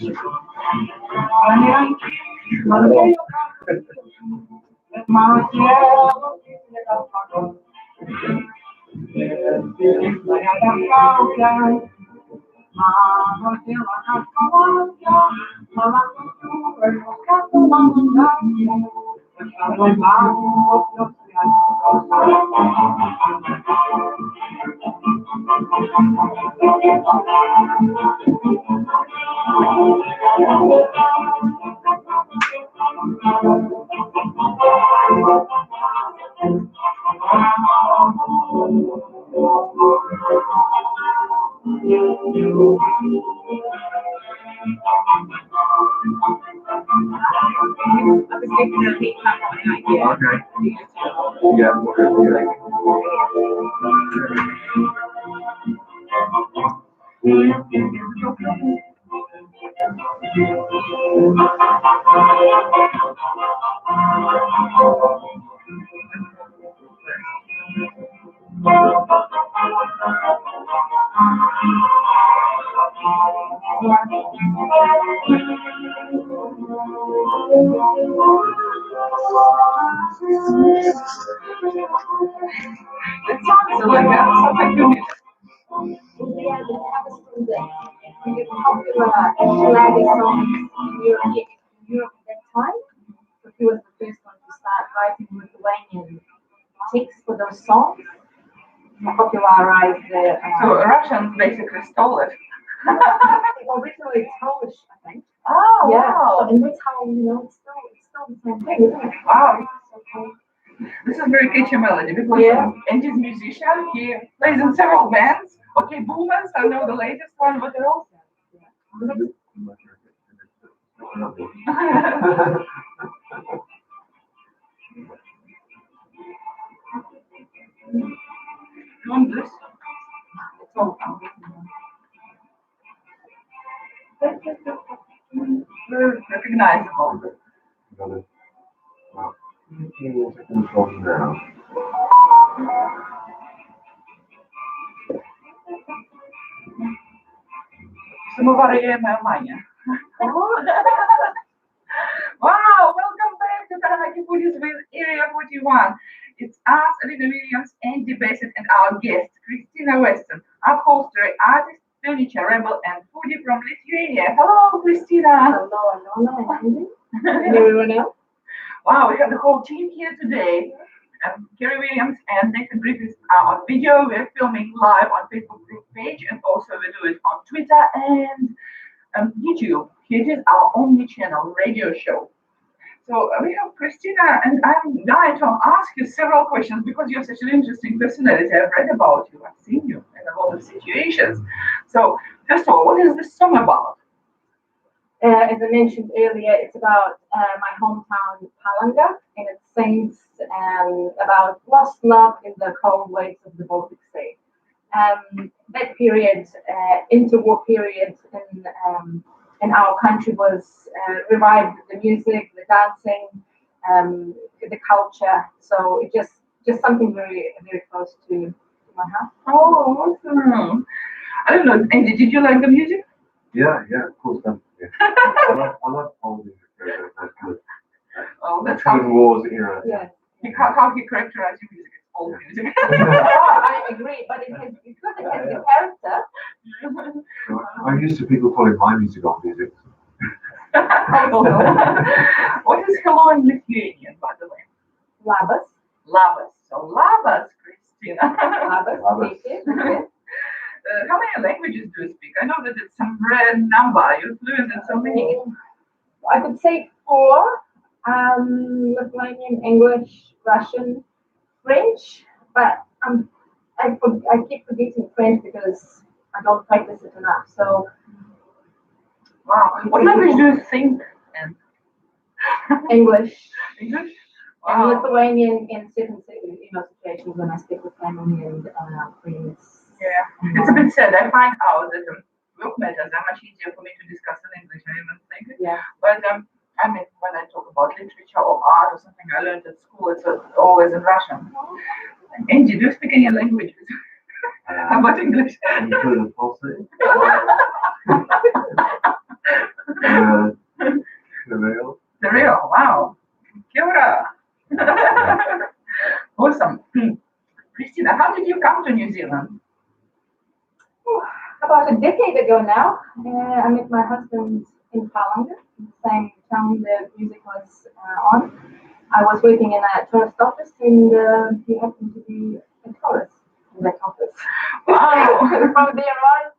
Okay. Yeah. That sounds like that. Sounds like good music. Yeah, the Pakistan the popular Schlager songs in Europe at that time. So he was the first one to start writing Lithuanian texts for those songs. Popularized the. So Russians basically stole it. Originally it's Polish, I think. Oh, Yeah. wow. So, and that's how it's still the same thing, isn't it? Wow. So cool. This is very catchy melody because Yeah. Andy's musician. He plays in several bands. Okay, Boomers, I know the latest one, but they're all. You want this? It's all Very recognizable. Got it. About 15 seconds from now. Самоварение Мания. Wow, welcome back to Taranaki Foodies with Area 41. It's us, Alina Williams, Andy Bassett, and our guest, Christina Weston, upholstery artist, furniture rebel, and foodie from Lithuania. Hello, Christina. hello, Andy. And everyone else? Wow, we have the whole team here today. Kerry Williams and Nathan Griffiths are on video. We're filming live on Facebook group page, and also we do it on Twitter and YouTube. It is our omni-channel radio show. So we have Christina, and I'm dying to ask you several questions because you're such an interesting personality. I've read about you, I've seen you in a lot of situations. So first of all, what is this song about? As I mentioned earlier, it's about my hometown, Palanga, and it sings about lost love in the cold waves of the Baltic Sea. That period, interwar period in our country was revived the music, the dancing, the culture. So it just something very very close to my heart. Oh, awesome. I don't know, Andy, did you like the music? Yeah, of course. Yeah. I love old music. That's good. Oh, that's Twin how, Wars era. Yeah. how he characterized your music. It's old music. I agree, but it has because it has the character. So I'm used to people calling my music old music. I don't know. What is hello in Lithuanian, by the way? Labas. Labas. So labas, Christina. Labas. Labas. Thank you. How many languages do you speak? I know that it's some rare number. You're fluent in so many. I could say four. Lithuanian, English, Russian, French, but I keep forgetting French because I don't practice it enough. So Wow. What language do you think in? English English? and Wow. Lithuanian in certain situations when I speak with family and friends. Yeah. It's a bit sad. I find out that work matters are much easier for me to discuss in English. I even think it. Yeah. But I mean, when I talk about literature or art or something I learned at school, it's always in Russian. Angie, do you speak any languages? How about English? You could have Upholstery. Uh, Real. The real, wow. Kia ora. Awesome. Christina, how did you come to New Zealand? Oh, about a decade ago now, I met my husband in Palanga, the same town the music was on. I was working in a tourist office, and he happened to be a tourist in that office. Wow. From there on,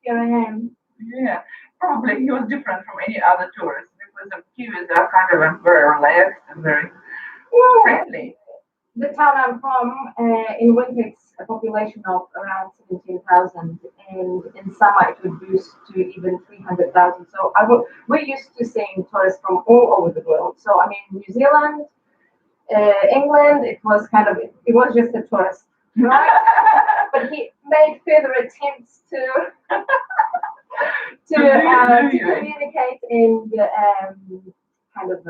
here I am. Yeah, probably he was different from any other tourist because the Kiwis are kind of very relaxed and very Yeah, friendly. the town I'm from, in winter it's a population of around 17,000, and in summer it would boost to even 300,000. So we're used to seeing tourists from all over the world. So I mean, New Zealand, England, it was kind of it was just a tourist, right? But he made further attempts to communicate and kind of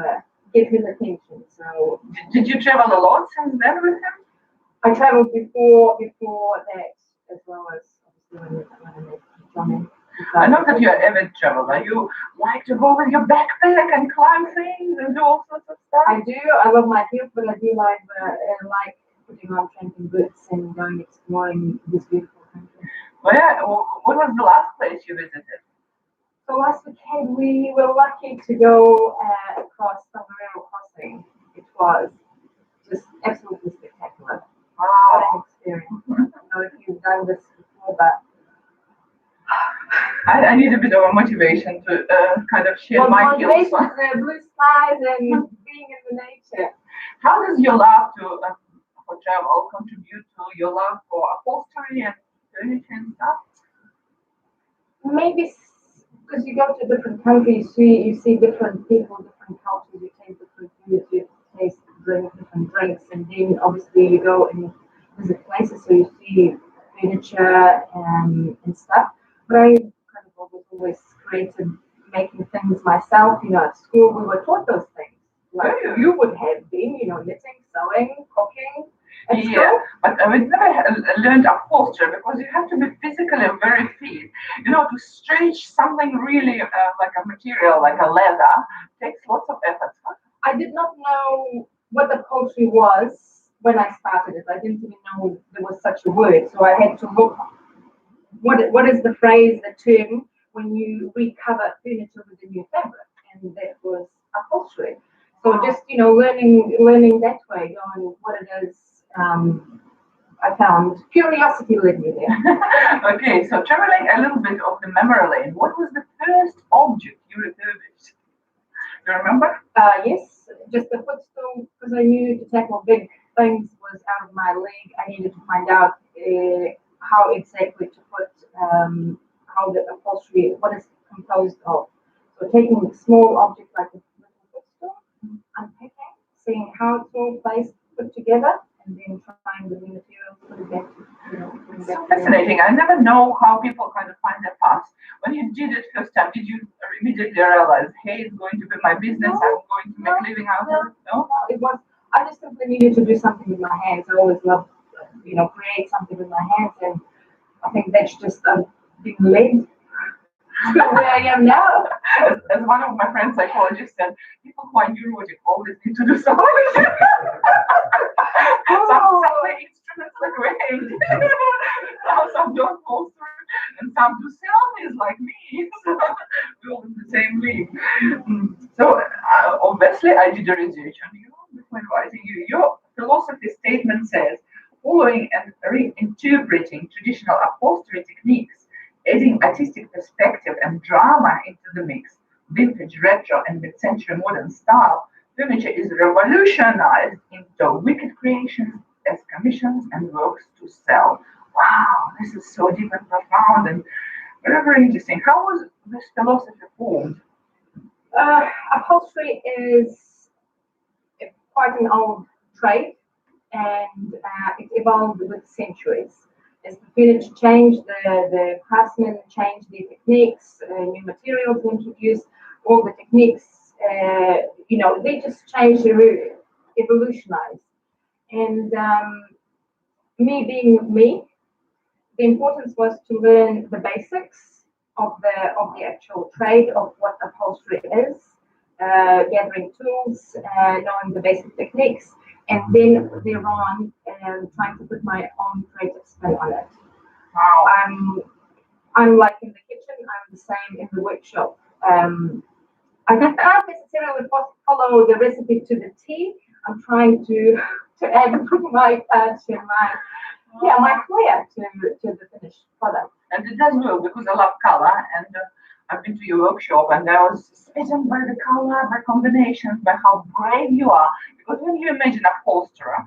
get his attention. So Did you travel a lot since then with him? I traveled before that as well as obviously when I met Johnny. I know that you're an avid traveler. You like to go with your backpack and climb things and do all sorts of stuff. I do. I love my heels, but I do like putting on camping boots and going exploring this beautiful country. Well, yeah, what was the last place you visited? So last weekend we were lucky to go across Tongariro Crossing. It was just absolutely spectacular. What an Wow. experience. I don't know if you've done this before, but I need a bit of a motivation to kind of share well, my motivation, skills. blue skies and being in the nature. How does your love for travel contribute to your love for upholstery and furniture and stuff? Maybe because you go to different countries, you see different people, different cultures, you taste different foods, you taste different drinks, and then obviously you go and visit places, so you see furniture and stuff. But I kind of always created making things myself. You know, at school we were taught those things, like Really? you would have been, you know, knitting, sewing, cooking at Yeah, school. but we never learned upholstery because you have to be physically very fit. You know, to stretch something really like a material, like a leather, takes lots of effort. Huh? I did not know what the poultry was when I started it. I didn't even know there was such a word. So I had to look what is the phrase, the term when you recover furniture with a new fabric, and that was upholstery. So just learning that way, going what it is. I found curiosity led me there. Okay, so traveling a little bit of the memory lane, what was the first object you refurbished? Do you remember? Yes, just a footstool because I knew to tackle big things was out of my league. I needed to find out how exactly to put how the upholstery, what it's composed of. So taking a small object like a little footstool, unpacking, seeing how it's all placed, put together, and then trying the new materials, put it back, put it So back together. fascinating. I never know how people kind of find their path. When you did it first time, did you immediately realize, hey, it's going to be my business, I'm going to make a living out of it? No? No, it was. I just simply needed to do something with my hands. I always loved, create something with my hands, and I think that's just being led to where I am now. As one of my friends psychologists said, people who are neurotic always need to do something. Some play instruments like waves, some don't fall through, and some do selfies like me. So we're all in the same league. So obviously, I did a research on you before inviting you. Your philosophy statement says, following and reinterpreting traditional upholstery techniques, adding artistic perspective and drama into the mix, vintage, retro, and mid-century modern style, furniture is revolutionized into wicked creations as commissions and works to sell. Wow, this is so deep and profound and very, very interesting. How was this philosophy formed? Upholstery is quite an old trade, and it evolved with centuries. As the furniture changed, the craftsmen changed their techniques, new materials were introduced, all the techniques, they just changed, evolutionized. And me being me, the importance was to learn the basics of the actual trade of what upholstery is, gathering tools, knowing the basic techniques, and then thereon trying to put my own creative spin on it. Wow. I'm like in the kitchen. I'm the same in the workshop. I can't necessarily follow the recipe to the T. I'm trying to add my touch and my flair to the finished product. And it does well because I love color, and I've been to your workshop and I was smitten by the color, by combinations, by how brave you are. Because when you imagine upholsterer,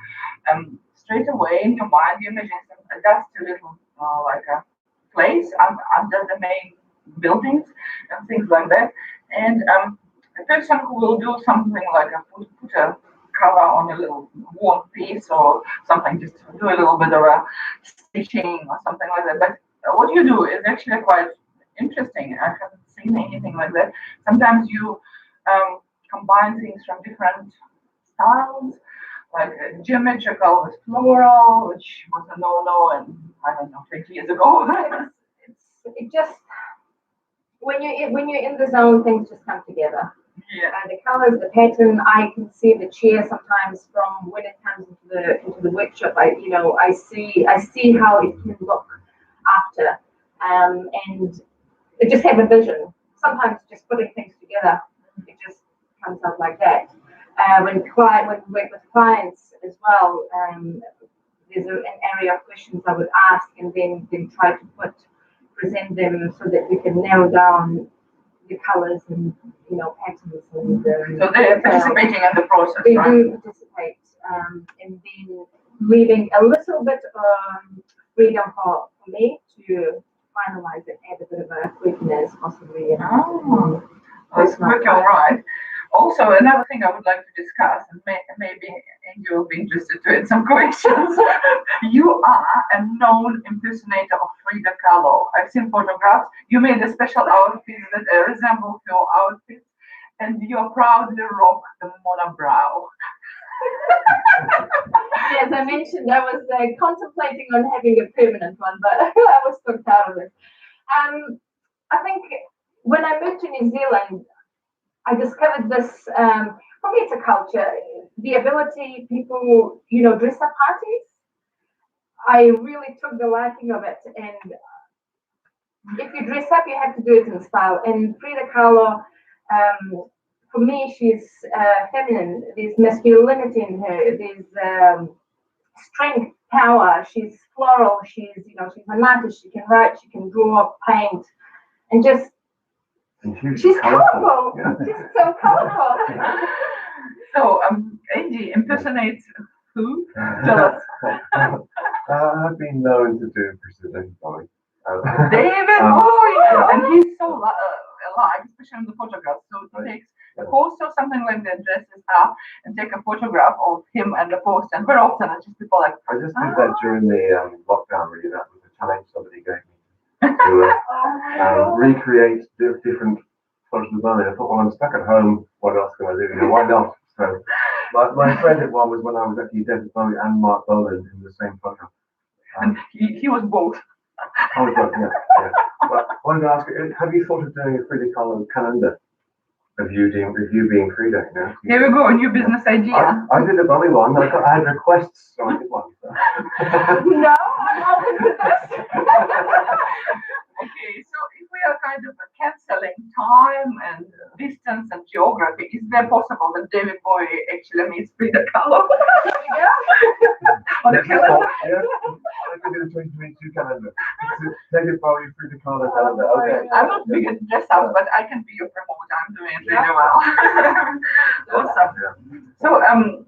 straight away in your mind you imagine a dusty little like a place under the main buildings and things like that. And a person who will do something like put a color on a little worn piece or something, just do a little bit of a stitching or something like that. But what you do is actually quite interesting. I haven't seen anything like that. Sometimes you combine things from different styles, like geometrical with floral, which was a no-no, and I don't know, 20 years ago. It just when you're in the zone, things just come together. Yeah. The colors, the pattern. I can see the chair sometimes from when it comes into the workshop. I see how it can look after, and I just have a vision. Sometimes just putting things together, it just comes out like that. When we work with clients as well, there's an area of questions I would ask, and then try to present them so that we can narrow down the colors and patterns and so they're participating in the process, they right? do participate, and then leaving a little bit freedom for me to finalize it, add a bit of a quickness possibly. Oh, that's working all right. Also, another thing I would like to discuss, and maybe Andy will be interested to add some questions. You are a known impersonator of Frida Kahlo. I've seen photographs. You made a special outfit that resembles your outfit, and you proudly rock the monobrow. As I mentioned, I was contemplating on having a permanent one, but I was talked out of it. I think when I moved to New Zealand, I discovered this. For me, it's a culture. The ability people, dress up parties. I really took the liking of it, and if you dress up, you have to do it in style. And Frida Kahlo, for me, she's feminine. There's masculinity in her. There's strength, power. She's floral. She's an artist. She can write. She can draw, paint, and just. She's colorful. Yeah. She's so colorful. So, Andy impersonates who? Tell us. I've been known to do impersonation. David, and he's so alive, especially in the photographs. So he takes a post or something like that, dresses up, and take a photograph of him and the post. And very often, it's just people like. I just did that during the lockdown. Really, that was a challenge somebody gave me to recreate different photos of Bowie. I thought, well, I'm stuck at home. What else can I do? Why not? So my favorite one was when I was actually David Bowie and Mark Bolan in the same photo. And he was both. I was both, yeah. But I wanted to ask you, have you thought of doing a Frida Kahlo calendar of you being Frida? Here we go, a new business idea. I did a Bowie one. I had requests, so I did one. So. No, I'm open to this. Okay, so if we are kind of canceling time and distance and geography, is there possible that David Bowie actually meets Frida Kahlo? Yeah. On the calendar? Yeah, I can do the 2022 calendar. David Bowie, Frida Kahlo calendar. Okay. I'm not big at dress up, but I can be your promoter. I'm doing it really well. Awesome. Yeah. So,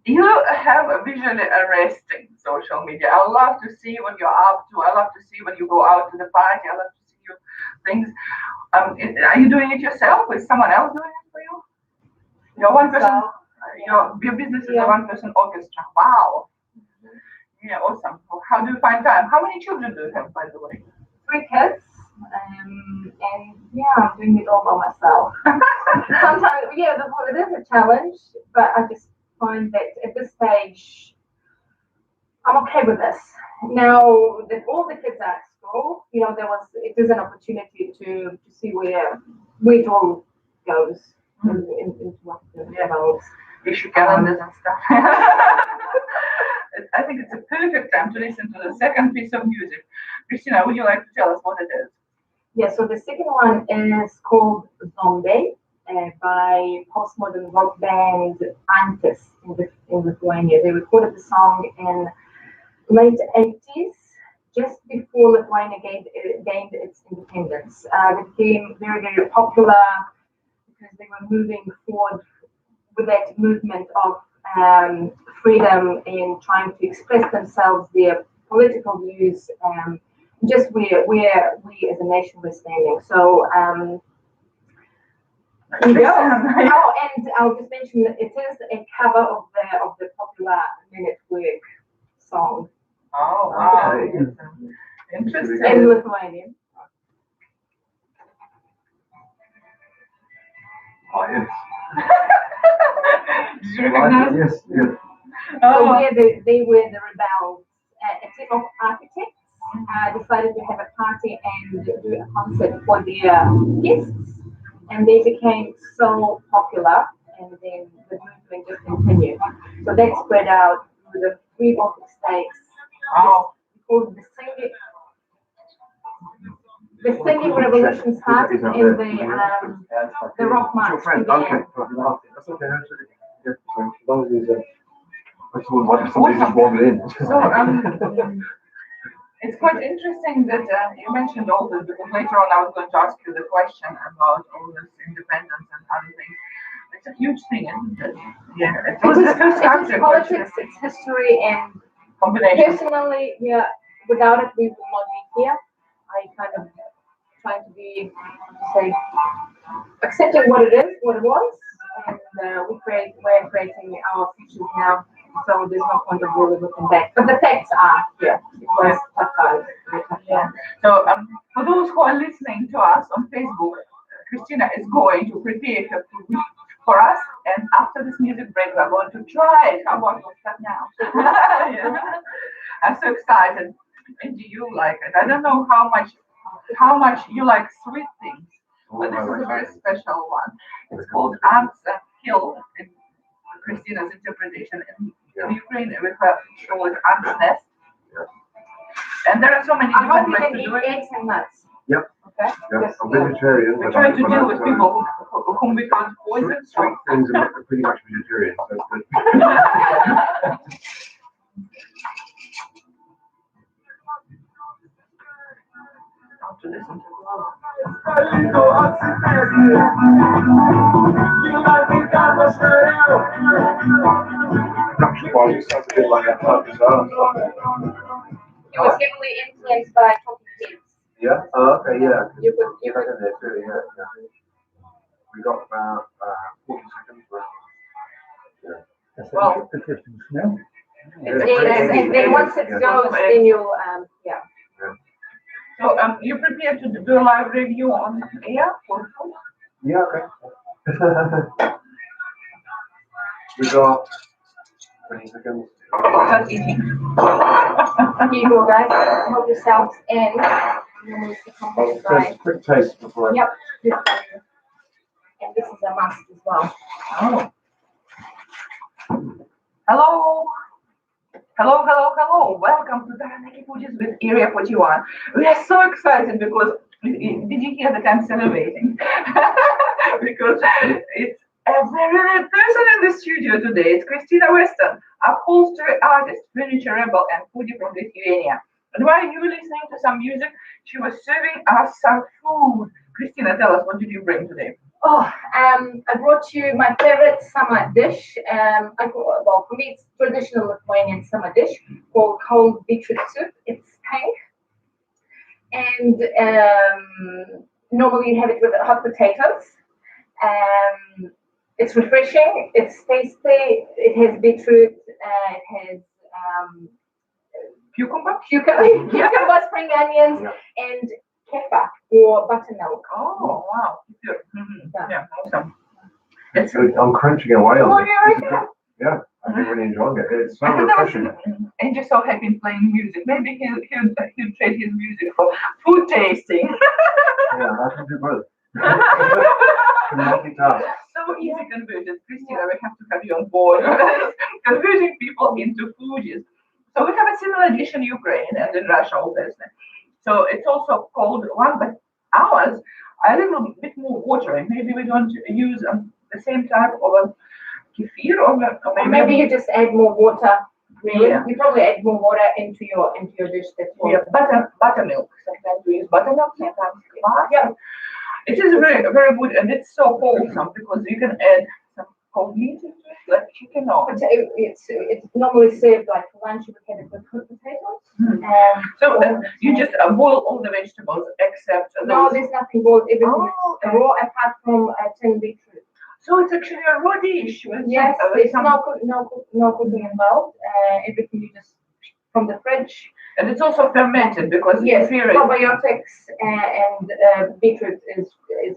you have a visually arresting social media. I love to see what you're up to. I love to see when you go out to the party. I love to see you things. Are you doing it yourself? Is someone else doing it for you? You're one person. Your business is a one-person orchestra. Wow. Yeah, awesome. How do you find time? How many children do you have, by the way? 3 kids. And I'm doing it all by myself. Sometimes, it is a challenge, but I just find that at this stage, I'm okay with this. Now that all the kids are at school, it is an opportunity to see where it all goes into what develops. Issue calendars and stuff. I think it's a perfect time to listen to the second piece of music. Christina, would you like to tell us what it is? Yeah, so the second one is called Zombie by postmodern rock band Antis in Lithuania. They recorded the song in late 80s, just before Lithuania gained its independence. They became very, very popular because they were moving forward with that movement of freedom in trying to express themselves, their political views, just where we as a nation were standing. So, oh, and I'll just mention that it is a cover of the popular Men at Work song. Oh, wow. Interesting. In Lithuanian. Oh, yes. Did you recognize? Yes, yes. So they were the rebels. A team of architects decided to have a party and do a concert for their guests, and they became so popular, and then the movement just continued. So that spread out through the three Baltic states. Called the singing revolution started in the rock march began. That's okay. Yeah, as long as there's I just wouldn't want somebody just wandered in. So, it's quite interesting that you mentioned all this, because later on I was going to ask you the question about all this independence and other things. It's a huge thing, isn't it? Yeah, it's politics, it's history, and combination. Personally, yeah, without it we would not be here. I kind of trying to be, accepting what it is, what it was, and we're creating our futures now. So there's no point of really looking back. But the facts are here. It was tough times. Yeah. So for those who are listening to us on Facebook, Christina is going to prepare her food for us, and after this music break, we're going to try it. How about we'll start now? Yeah. I'm so excited. And do you like it? I don't know how much you like sweet things, but this is a very special one. It's called Ants Hill in Christina's interpretation. In Ukraine, we call it Ants Nest. And there are so many different ways to do it. Eggs and nuts. Yep. Okay. Yep. I'm vegetarian. We try to deal with people whom we can't poison. Sweet things are pretty much vegetarian. So it's good. To listen to Well, it sounds a bit like a pub as well. It was heavily influenced by Talking Heads. Yeah? Oh, okay, yeah. You could in there too, yeah. We got about 40 seconds left. Yeah. Well, and then once it goes, then you'll, yeah. So you prepared to do a live review on air for food? Yeah, okay. We got 20 seconds. Start eating. Here you go, guys. Help yourselves in. Just a quick taste before I... Yep. And this is a must as well. Oh. Hello. Hello. Welcome to Taranaki Foodies with Area 41. We are so excited because, did you hear that I'm celebrating? Because it's a very rare person in the studio today. It's Christina Weston, upholstery artist, furniture rebel, and foodie from Lithuania. And while you were listening to some music, she was serving us some food. Christina, tell us, what did you bring today? Oh, I brought you my favorite summer dish. Well, for me, it's traditional Lithuanian summer dish called cold beetroot soup. It's pink, and normally you have it with hot potatoes. It's refreshing. It's tasty. It has beetroot. It has Cucumber, spring onions, and kefir or buttermilk. Oh, wow. Yeah, awesome. It's good. I'm crunching away on Oh, this. yeah, right. Yeah, I've been really enjoying it. It's so I thought that refreshing. was Angel's so happy in playing music. Maybe he'll trade his music for food tasting. Yeah, I can do both. Can multitask. So easy converted. Christina, we have to have you on board. Converting people into foodies. So we have a similar dish in Ukraine and in Russia, obviously. So it's also called one, but ours are a little bit more watery. Maybe we don't use the same type of a kefir Or maybe you just add more water. Really, Yeah. you probably add more water into your dish. That's all. yeah, buttermilk. Sometimes we use buttermilk, sometimes kefir. Yeah. It is very, very good and it's so wholesome because you can add some cold meat into it, like chicken or. It's normally served like for lunch. You would have it with cooked potatoes. So you just boil all the vegetables except No, those. there's nothing boiled. Everything Oh, is okay. raw apart from 10 beetroot. So it's actually a raw dish. With Yes, with there's some- no cooking involved. Everything you just from the fridge. and it's also fermented because Yes, kefir is. probiotics and beetroot is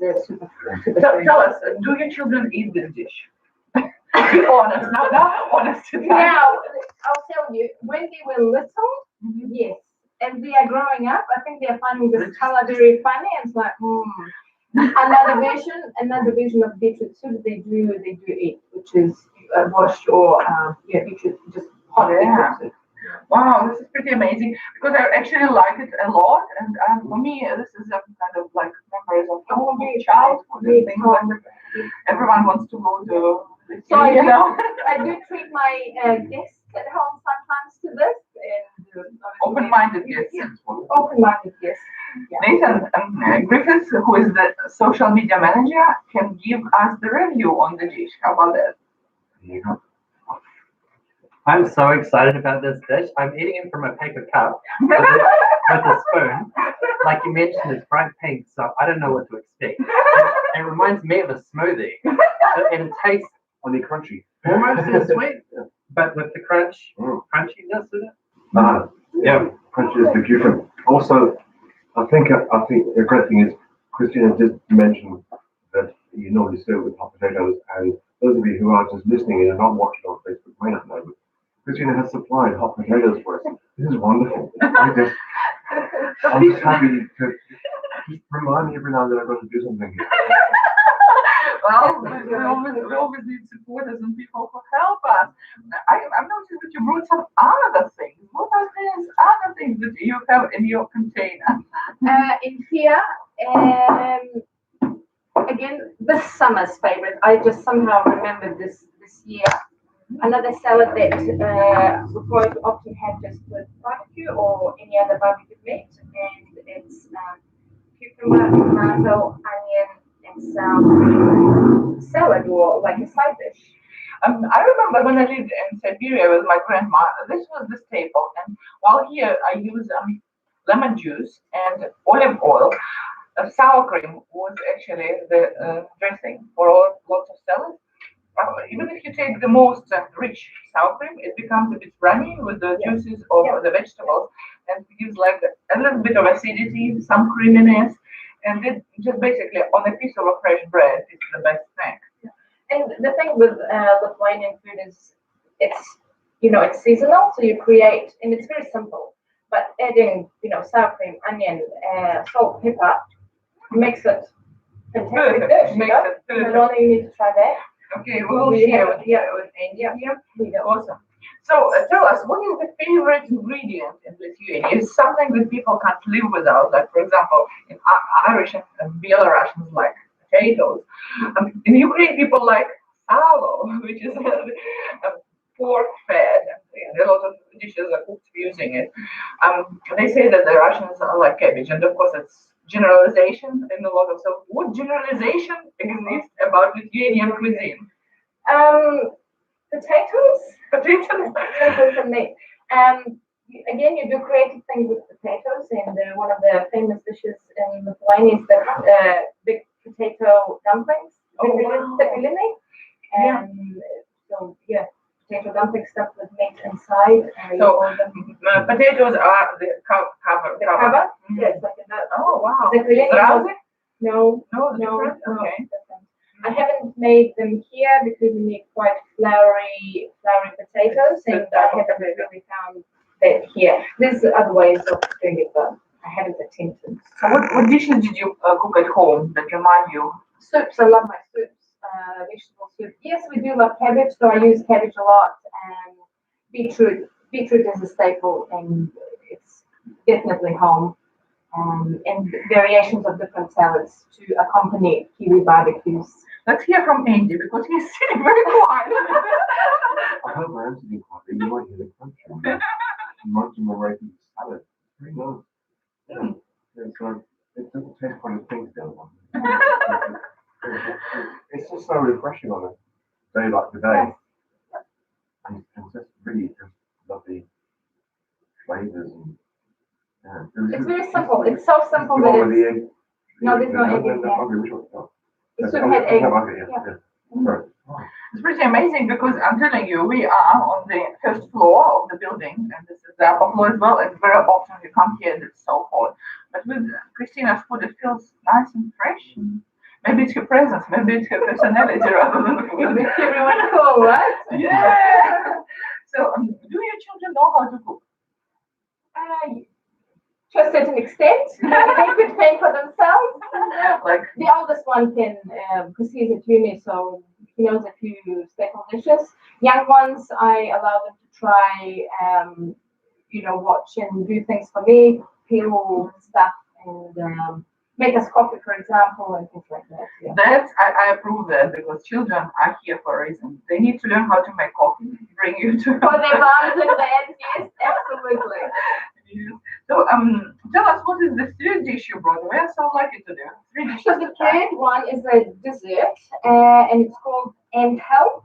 a super Tell us, do your children eat this dish? Be honest, now honest to Now, I'll tell you, when they were little, Mhm. yes. As they are growing up, I think they're finding this color very funny. And it's like, another version of beetroot soup they do eat, which is washed or beetroot, just hot Yeah. beetroot soup. Wow, this is pretty amazing because I actually like it a lot, and for me, this is a kind of like memories of childhood and things like that. Everyone wants to go to, So you know, I do treat my guests at home sometimes to this, and open-minded guests. Yeah, open-minded, yes. Yeah. Nathan Griffiths, who is the social media manager, can give us the review on the dish. How about that? Yeah. I'm so excited about this dish. I'm eating it from a paper cup with a spoon. Like you mentioned, it's bright pink, so I don't know what to expect. It reminds me of a smoothie, and it tastes Only crunchy. almost as sweet, but with the Mm. crunchiness in it. Yeah, crunchy is the cucumber. Also, I think a great thing is Christina did mention that you normally serve with hot potatoes, and those of you who are just listening and are not watching on Facebook may not know, but Christina has supplied hot potatoes for us. This is wonderful. I'm just happy to just remind me every now and then I've got to do something here. Well, we always need supporters and people who help us. I've noticed that you brought some other things. What are these other things that you have in your container? In here, again, this summer's favorite. I just somehow remembered this year. Another salad that we quite often have just with barbecue or any other barbecue meat, and it's cucumber, tomato, onion, and some salad or like a side dish. I remember when I lived in Siberia with my grandma, this was the staple. And while here I use lemon juice and olive oil, sour cream was actually the dressing for lots of salads. Even if you take the most rich sour cream, it becomes a bit runny with the juices of the vegetables and gives like a little bit of acidity, some creaminess, and it just basically on a piece of a fresh bread is the best snack. And the thing with Lithuanian food is it's seasonal, so you create, and it's very simple. But adding sour cream, onion, salt, pepper makes it fantastic Perfect. dish. Makes it perfect. Malona, you need to try that. Okay, we'll share with India here. Awesome. So tell us, what is the favorite ingredient in Lithuania? Is something that people can't live without? Like, for example, in Irish and Belarusians like potatoes. In Ukraine, people like salo, which is a pork fat, and a lot of dishes are cooked using it. They say that the Russians are like cabbage, and of course, it's generalization in a lot of. So, what generalization exists about Lithuanian cuisine? Potatoes. Potatoes. Potatoes and meat. Again, you do creative things with potatoes, and one of the famous dishes in Lithuania is the big potato dumplings. Oh, wow. Cepeliniai. Yeah. So potato dumplings stuffed with meat inside. So, potatoes are the cover. the cover. Mhm. Yes, like that. Oh wow. Cepeliniai. Zrazy? No, No, no, different? no. Okay. I haven't made them here because we make quite floury potatoes, and I haven't really found that here. There's other ways of doing it, but I haven't attempted. So what dishes did you cook at home that remind you? Soups, I love my soups. Vegetable soup. Yes, we do love cabbage, so I use cabbage a lot. And beetroot is a staple, and it's definitely home. And variations of different salads to accompany Kiwi barbecues. Let's hear from Andy because he's sitting very quiet. I hope I am sitting quietly. You might hear the crunch. Most of my raisins salad. Very nice. Yeah. It doesn't taste quite as things down one. It's just so refreshing on a day like today. And just really just lovely flavors and It's very simple. It's so simple that it's. No, there's no egg in here. The soup had egg. Sorry. It's pretty amazing because I'm telling you, we are on the first floor of the building, and this is the upper floor as well. And very often we come here and it's so hot. But with Christina's food, it feels nice and fresh. Maybe it's her presence, maybe it's her personality rather than the food. It makes everyone cool, right? Yeah. So, do your children know how to cook? To a certain extent, they could think for themselves. Like the oldest one can, because he's at uni, so he knows a few staple dishes. Young ones, I allow them to try, watch and do things for me, peel stuff, and make us coffee, for example, and things like that. Yeah. That's I approve that because children are here for a reason. They need to learn how to make coffee. Bring you to For their moms and dads, yes, absolutely. So tell us what is the third dish you brought? We are so lucky to do 3 dishes. So the third one is a dessert, and it's called Ant Hill.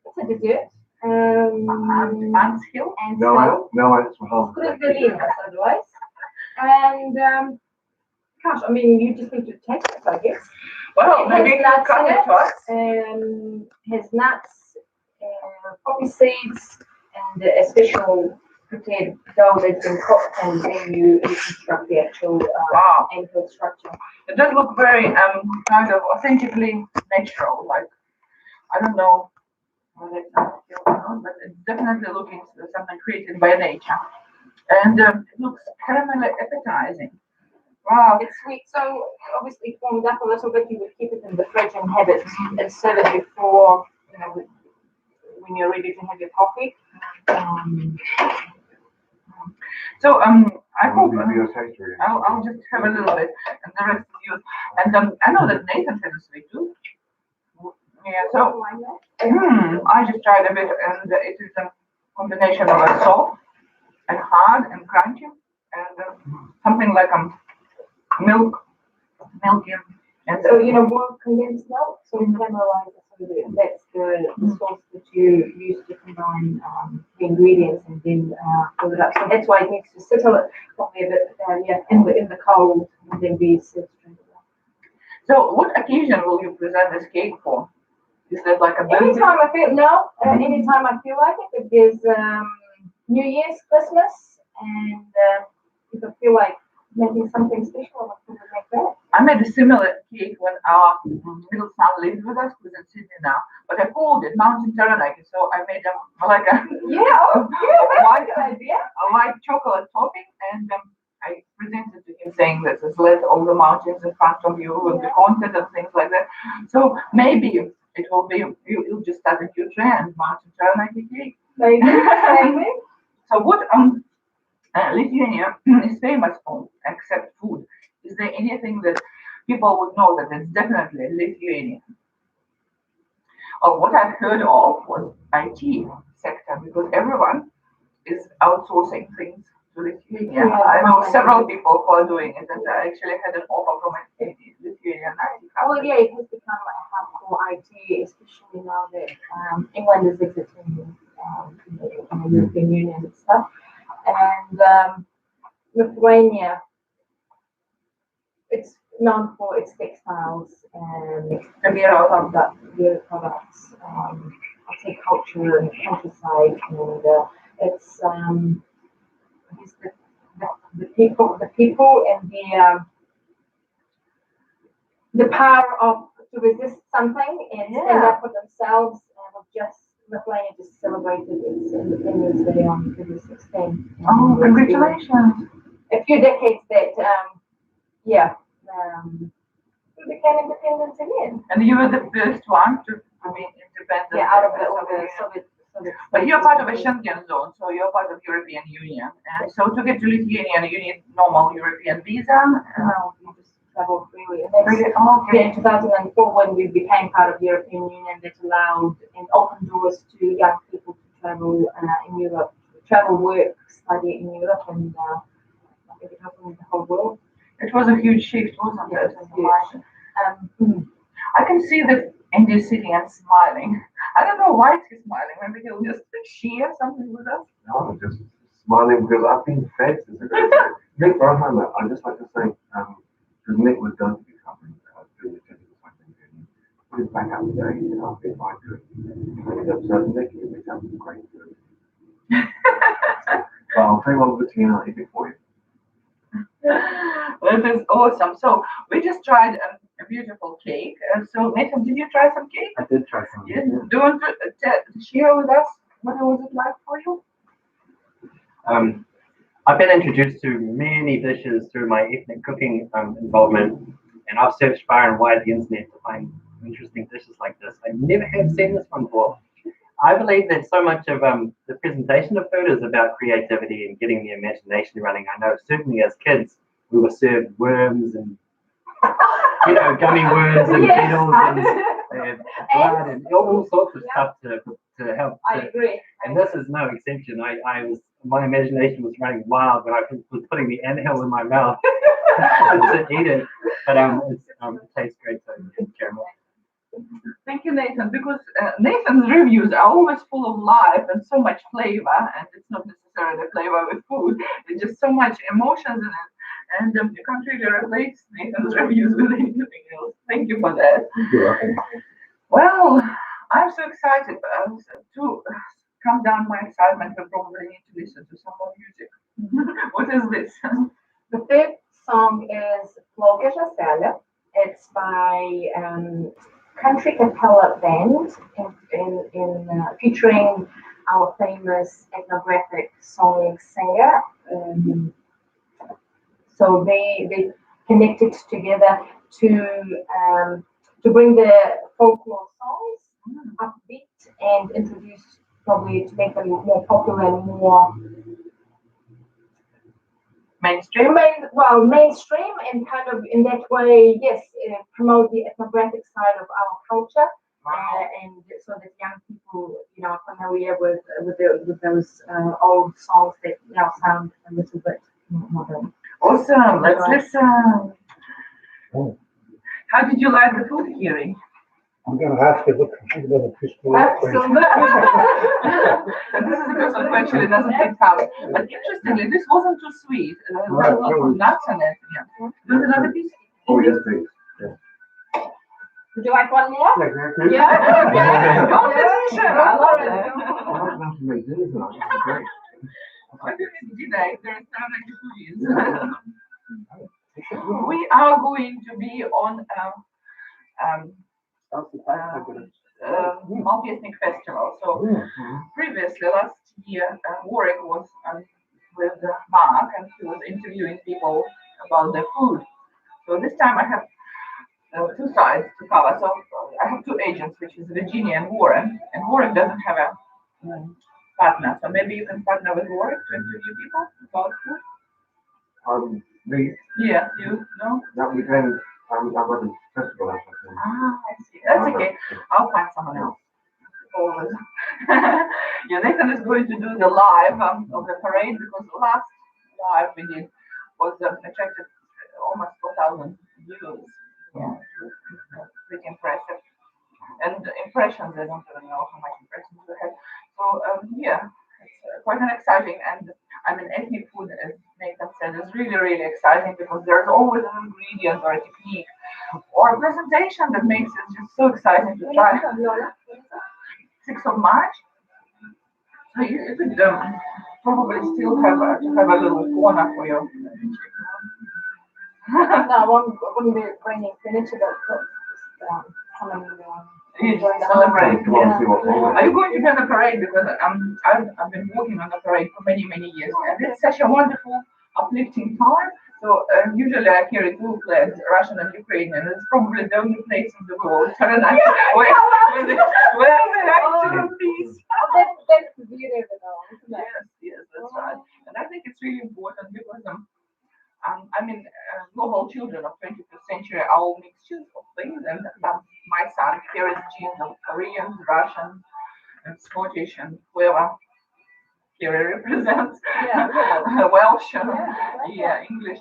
It's a dessert. Ant Hill? Ant No, it's for half. Skrubbelinas, otherwise. And gosh, I mean, you just need to taste it, I guess. Well, It maybe has you nuts cut in it to us. Has nuts, poppy seeds, and a special prepared dough that's been cooked, and then you construct the actual Wow. ankle structure. It does look very kind of authentically natural. Like I don't know whether it's not or not, but it's definitely looking something created by nature. And it looks caramelly appetizing. Wow. It's sweet, so obviously it warms up a little bit. You would keep it in the fridge and have it and serve it before, when you're ready to have your coffee. So I hope I'll I'll just have a little bit, and the rest of you. And I know that Nathan has a sweet tooth. Yeah. So I just tried a bit, and it is a combination of a soft and hard and crunchy, and something like milky. And So, more condensed milk, so caramelize it. So that's the sauce that you use to combine the ingredients and then fill it up. So that's why it needs to sit probably a bit in the cold and then be served straight away. So what occasion will you present this cake for? Is that like a birthday? Anytime I feel like it. If there's New Year's, Christmas, and if I feel like making something special, I can make that. I made a similar cake when our middle son lived with us, who's in Sydney now. But I called it Mountain Taranaki, so I made like a white chocolate topping, and I presented to him saying this is let all the mountains in front of you with the content and things like that. So maybe it will be you'll just start a new trend, Mountain Taranaki cake. Maybe. So what Lithuania is famous for, except food. Is there anything that people would know that it's definitely Lithuanian? Or what I've heard of was IT sector, because everyone is outsourcing things to Lithuania. Yeah, I know several people who are doing it, and I actually had an offer from a Lithuanian IT company. Well, yeah, it has become a hub for IT, especially now that England is exiting the European Union and stuff. And Lithuania, it's known for its textiles and beer products, horticulture and countryside, and it's the people and the power of to resist something and stand up for themselves. And Lithuania just celebrated its Independence Day on February 16th. Oh, congratulations. A few decades that, we became independent again. And you were the first one to be independent. Yeah, out of the Soviet. But you're part of a Schengen zone, so you're part of European Union. And so to get to Lithuania, you need normal European visa. No, we just travel freely. And that's Okay. in 2004 when we became part of the European Union that allowed and opened doors to young people to travel in Europe, travel, work, study in Europe, and I think it happened in the whole world. It was a huge shift, wasn't Yeah, it? it was huge. I can see that Andy is sitting and smiling. I don't know why he's smiling. Maybe he'll just share something with us. No, I'm just smiling because I've been fed since a great day. Nick Brownheimer, I'd just like to say, because Nick was going to be covering doing the technical cycling journey. He's back out today, and I've been by doing it. And so Nick, you make up great food. But I'll tell you what with the tea and I'll eat it for you. That is awesome. So we just tried a beautiful cake. So Nathan, did you try some cake? I did try some. Yes. Do you want to share with us what was it like for you? I've been introduced to many dishes through my ethnic cooking involvement, and I've searched far and wide the internet to find interesting dishes like this. I never have seen this one before. I believe that so much of the presentation of food is about creativity and getting the imagination running. I know certainly as kids we were served worms and gummy worms and beetles and blood and all sorts of stuff to help. I agree. And this is no exception. My imagination was running wild when I was putting the anthill in my mouth to eat it. But it tastes great, so it's caramel. Thank you, Nathan, because Nathan's reviews are always full of life and so much flavor, and it's not necessarily flavor with food, it's just so much emotions in it. And you can't really replace Nathan's reviews with anything else. Thank you for that. You're welcome. Well, I'm so excited to calm down my excitement. We probably need to listen to some more music. What is this? The third song is Plaukia Žąselė. It's by Country Capella Band featuring our famous ethnographic song singer. So they connected together to bring the folklore songs upbeat and introduce, probably to make them more popular and more Mainstream? Mainstream, and kind of in that way, yes, promote the ethnographic side of our culture, and so that young people, are familiar with those old songs that now sound a little bit modern. Awesome, let's listen. How did you like the food hearing? I'm going to ask you what you think about the fiscal Excellent. And this is the person who actually doesn't take out. But interestingly, this wasn't too sweet. There was a lot of nuts in it. Yeah. There's another piece. Oh, yes, please. Would you like one more? Exactly. Yeah. Competition. I love it. I like that to make dinner tonight. That's great. What do you think today? There's Taranaki Foodies. We are going to be on multi-ethnic festival. So previously, last year, Warwick was with Mark, and he was interviewing people about their food. So this time I have two sides to cover. So I have two agents, which is Virginia and Warren. And Warren doesn't have a partner, so maybe you can partner with Warwick to interview people about food. Me, Yes, you know. that weekend, I'm at the festival. I see. That's okay. I'll find someone else. Always. Yeah, Nathan is going to do the live of the parade, because the last live we did was attracted almost 4,000 views. Yeah, pretty impressive. And impressions, I don't even know how much impressions we had. So yeah, it's quite an exciting, and I mean, ethnic food, as Nathan said, is really, really exciting, because there's always an ingredient or a technique or a presentation that makes it just so exciting to try. 6th of March. So you could probably still have a little corner for your. No, I wouldn't be bringing furniture, but come and You enjoy the celebrate. Come on, see what's on Are you going to be on the parade? Because I've been working on the parade for many years, and it's such a wonderful, uplifting time. So usually I carry two flags, Russian and Ukrainian. It's probably the only place in the world, Taranaki, where they actually peace. That's the beauty of it all, isn't it? Yes, that's right. And I think it's really important because global children of 21st century are all mixtures of things, and my son carries genes of Korean, Russian, and Scottish, and whoever here represents Yeah. Welsh, Yeah. English.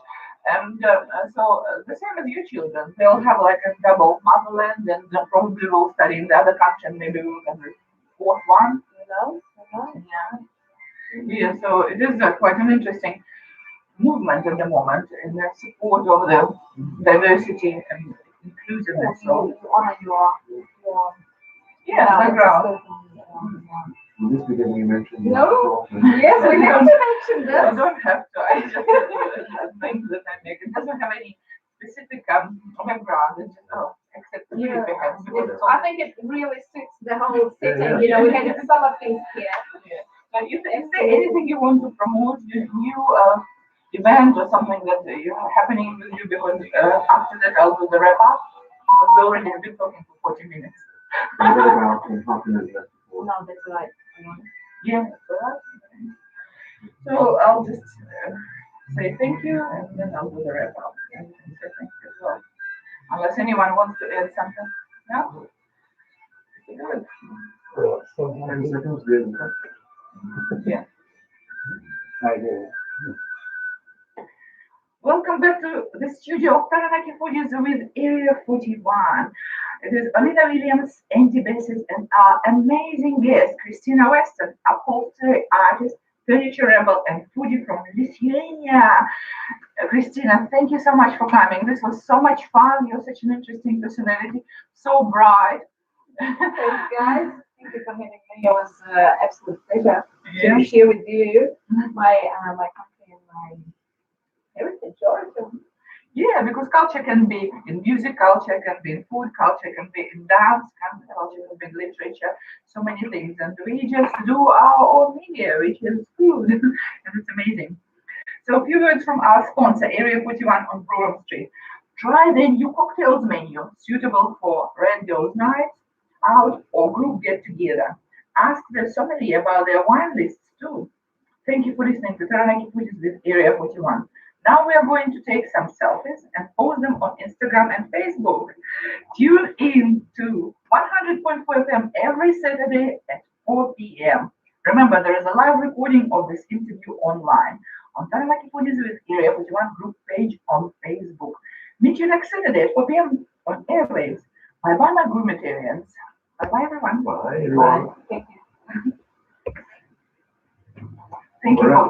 And the same as your children, they'll have like a double motherland, and probably will study in the other country, and maybe we can report one. Yeah, so it is quite an interesting movement at the moment in the support of the diversity and inclusiveness. So, You honor your background. Will this be getting you mentioned? No. Yes, we have to mention I this. don't have to. I just think that I make it doesn't have any specific background. It's just except the Yeah. behind. I think it really suits the whole setting. You know, we had summer things here. If there anything you want to promote, new event or something that you have happening with you, because after that I'll do the wrap up. Because we already have been talking for 40 minutes. You've got about half a minute left before. No, that's right. Yeah. So I'll just say thank you, and then I'll do the wrap up. And say thank you as well. Unless anyone wants to add something. No? Good. So, 10 seconds, really. Yeah. I do. Welcome back to the studio of Taranaki Foodies with Area 41. It is Olina Williams, Andy Bassett, and our amazing guest, Christina Weston, upholstery artist, furniture rebel, and foodie from Lithuania. Christina, thank you so much for coming. This was so much fun. You're such an interesting personality, so bright. Thanks, guys. Thank you for having me. It was an absolute pleasure Yeah. to share with you my country and my heritage, origin. Yeah, because culture can be in music, culture can be in food, culture can be in dance, culture can be in literature, so many things. And we just do our own media, which is food, and it's amazing. So a few words from our sponsor, Area 41 on Broad Street. Try the new cocktails menu, suitable for red girls' nights out or group get-together. Ask the sommelier about their wine lists too. Thank you for listening to Taranaki Foodies with Area 41. Now we are going to take some selfies and post them on Instagram and Facebook. Tune in to 100.4 FM every Saturday at 4 p.m. Remember, there is a live recording of this interview online on Taranaki Foodies with Area 41 group page on Facebook. Meet you next Saturday at 4 p.m. on airwaves. Bye-bye, my Gourmetarians. Bye-bye, everyone. Bye, everyone. Thank you. Thank you for